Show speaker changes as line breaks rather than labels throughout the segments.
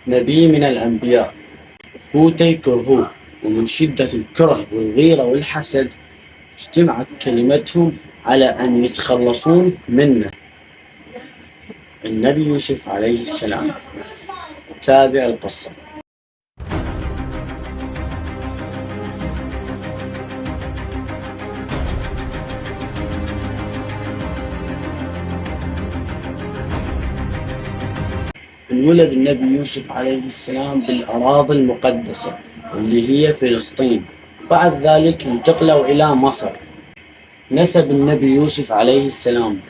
نبي من الأنبياء، أخوته يكرهوه، ومن شدة الكره والغيرة والحسد اجتمعت كلمتهم على أن يتخلصون منه. النبي يوسف عليه السلام. تابع القصة. انولد النبي يوسف عليه السلام بالأراضي المقدسة اللي هي فلسطين. بعد ذلك انتقلوا إلى مصر. نسب النبي يوسف عليه السلام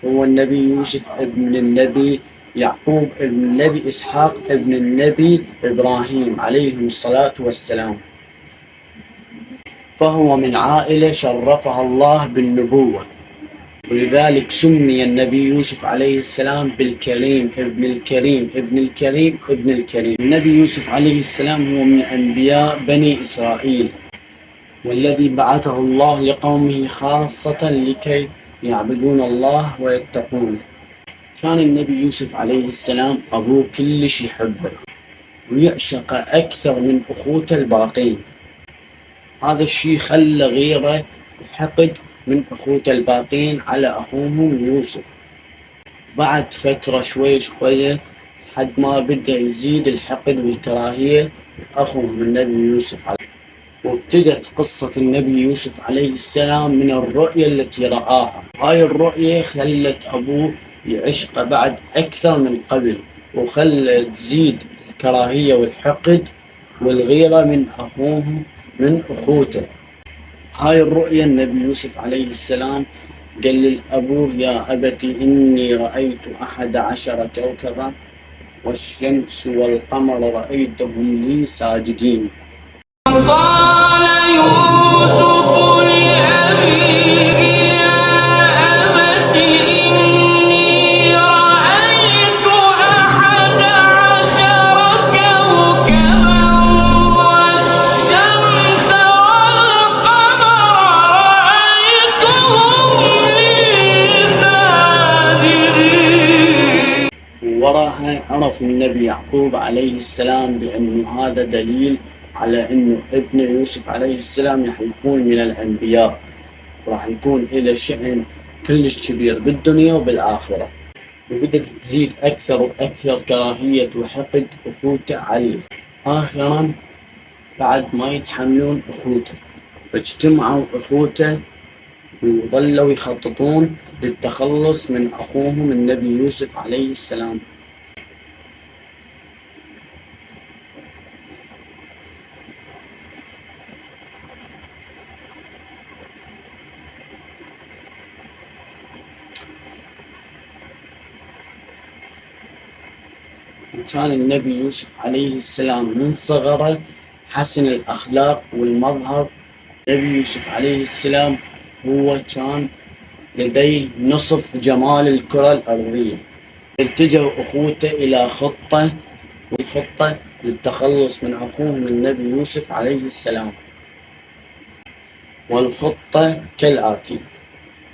هو النبي يوسف ابن النبي يعقوب ابن النبي إسحاق ابن النبي إبراهيم عليهم الصلاة والسلام، فهو من عائلة شرفها الله بالنبوة، ولذلك سمي النبي يوسف عليه السلام بالكريم ابن الكريم ابن الكريم ابن الكريم. النبي يوسف عليه السلام هو من أنبياء بني إسرائيل، والذي بعثه الله لقومه خاصة لكي يعبدون الله ويتقونه. كان النبي يوسف عليه السلام أبوه كلش يحبه ويعشق أكثر من أخوته الباقين. هذا الشيء خلى غيره وحقد من أخوته الباقين على أخوهم يوسف. بعد فترة شوية لحد ما بدأ يزيد الحقد والكراهية أخوهم النبي يوسف عليه. وابتدت قصة النبي يوسف عليه السلام من الرؤية التي رآها. هاي الرؤية خلت أبوه يعشق بعد أكثر من قبل، وخلت تزيد الكراهية والحقد والغيرة من أخوهم من أخوته. هاي الرؤية النبي يوسف عليه السلام قال لأبوه: يا أبت إني رأيت 11 كوكبا والشمس والقمر رأيتهم لي ساجدين.
قال يوسف لأبيه: يا أبت إني رأيت 11 كوكبا والشمس والقمر رأيتهم لي ساجدين.
وراها عرف النبي يعقوب عليه السلام بأن هذا دليل على أنه ابن يوسف عليه السلام راح يكون من الأنبياء، راح يكون له شأن كلش كبير بالدنيا وبالآخرة. وبدأت تزيد أكثر وأكثر كراهية وحقد أخوته عليه. آخرا بعد ما يتحملون أخوته، فاجتمعوا أخوته وظلوا يخططون للتخلص من أخوهم النبي يوسف عليه السلام. وكان النبي يوسف عليه السلام من صغره حسن الأخلاق والمظهر. النبي يوسف عليه السلام هو كان لديه نصف جمال الكرة الأرضية. اتجه أخوته إلى خطة للتخلص من أخوهم النبي يوسف عليه السلام. والخطة كالآتي: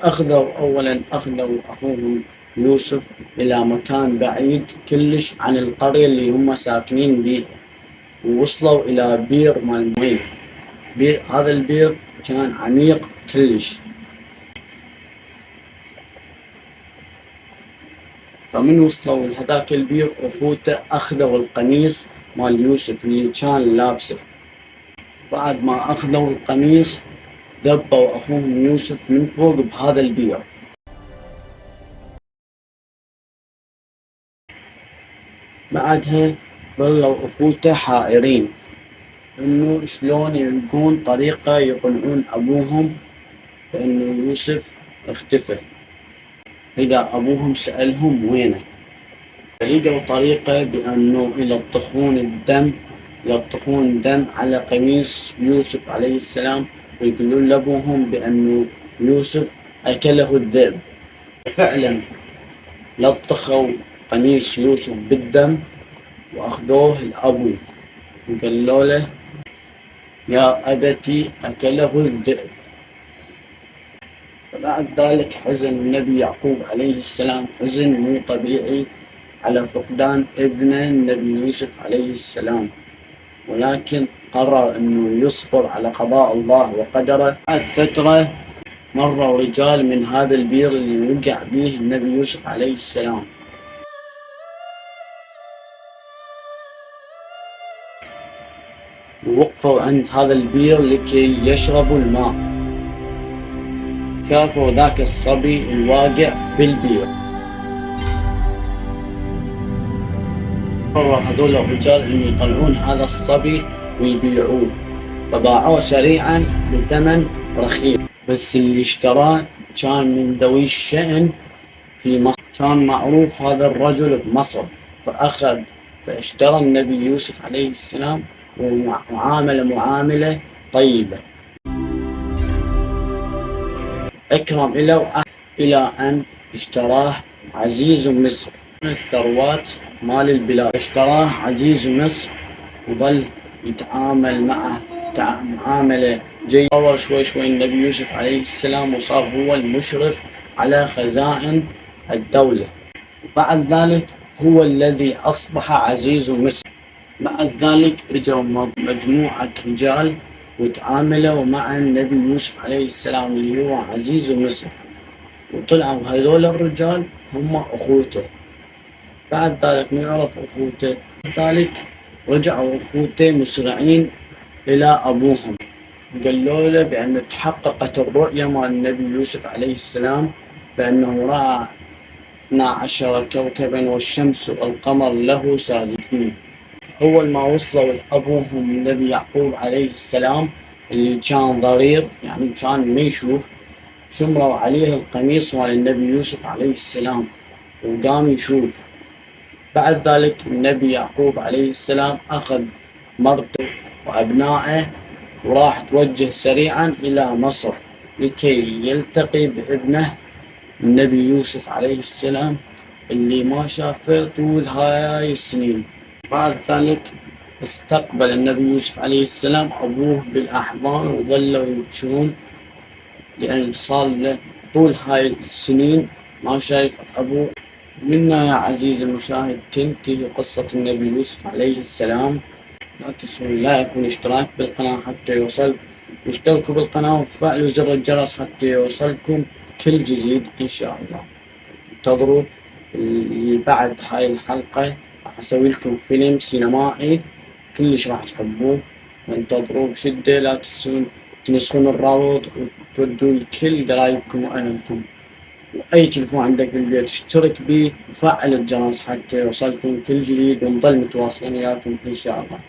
أولا أخذوا أخوهم يوسف إلى مكان بعيد كلش عن القرية اللي هم ساكنين بيها، ووصلوا إلى بير مال مي. هذا البير كان عميق كلش. فمن وصلوا لهذاك البير أخوته أخذوا القميص مال يوسف اللي كان لابسه. بعد ما أخذوا القميص ذبوا أخوهم يوسف من فوق بهذا البير. بعدها ظلوا أخوته حائرين إنه شلون يلقون طريقة يقنعون أبوهم بأنه يوسف اختفى إذا أبوهم سألهم وينه. فلقوا طريقة بأنه يلطخون دم على قميص يوسف عليه السلام، ويقولون لأبوهم بأنه يوسف أكله الذئب. فعلا لطخوا قميص يوسف بالدم وأخذوه لأبوه وقالوا له: يا أبتي أكله الذئب. فبعد ذلك حزن النبي يعقوب عليه السلام حزن مو طبيعي على فقدان ابنه النبي يوسف عليه السلام، ولكن قرر أنه يصبر على قضاء الله وقدره. بعد فترة مروا رجال من هذا البير اللي وقع به النبي يوسف عليه السلام، ووقفوا عند هذا البير لكي يشربوا الماء. شافوا ذاك الصبي الواقع بالبير. قرر هذول الرجال أن يطلعون هذا الصبي ويبيعوه، فباعوه سريعا بثمن رخيص. بس اللي اشتراه كان من ذوي الشأن في مصر، كان معروف هذا الرجل بمصر، فاشترى النبي يوسف عليه السلام وعامل معاملة طيبة، أكرم له إلى أن اشتراه عزيز مصر من الثروات مال البلاد. اشتراه عزيز مصر وظل يتعامل معه معاملة جيدة. تطور شوي شوي النبي يوسف عليه السلام وصار هو المشرف على خزائن الدولة، وبعد ذلك هو الذي أصبح عزيز مصر. بعد ذلك اجوا مجموعة رجال وتعاملوا مع النبي يوسف عليه السلام اللي هو عزيز مصر، وطلعوا هذول الرجال هم أخوته. بعد ذلك نعرف أخوته، ذلك رجعوا أخوته مسرعين إلى أبوهم، قالوا له بأن تحققت الرؤيا مع النبي يوسف عليه السلام بأنه رأى 12 كوكبا والشمس والقمر له ساجدين. أول ما وصلوا لأبوهم النبي يعقوب عليه السلام اللي كان ضرير، يعني كان ما يشوف، شمروا عليه القميص مال النبي يوسف عليه السلام وقام يشوف. بعد ذلك النبي يعقوب عليه السلام أخذ مرته وأبنائه وراح توجه سريعا إلى مصر لكي يلتقي بابنه النبي يوسف عليه السلام اللي ما شافه طول هاي السنين. بعد ذلك استقبل النبي يوسف عليه السلام أبوه بالأحضان وظلوا يبكون، لأن صار له طول هاي السنين ما شايف أبوه. منا يا عزيزي المشاهد تنتهي قصة النبي يوسف عليه السلام. لا تنسوا اللايك والاشتراك بالقناة حتى يوصل، واشتركوا بالقناة وفعلوا زر الجرس حتى يوصلكم كل جديد إن شاء الله. انتظروا بعد هاي الحلقة راح أسوي لكم فيلم سينمائي كلش راح تحبوه، انتظروا بشدة. لا تنسون تنسخون الرابط وتودوا لكل قرايبكم وأهلكم، وأي تلفون عندك بالبيت اشترك بيه وفعل الجرس حتى يوصلكم كل جديد، ونضل متواصلين وياكم إن شاء الله.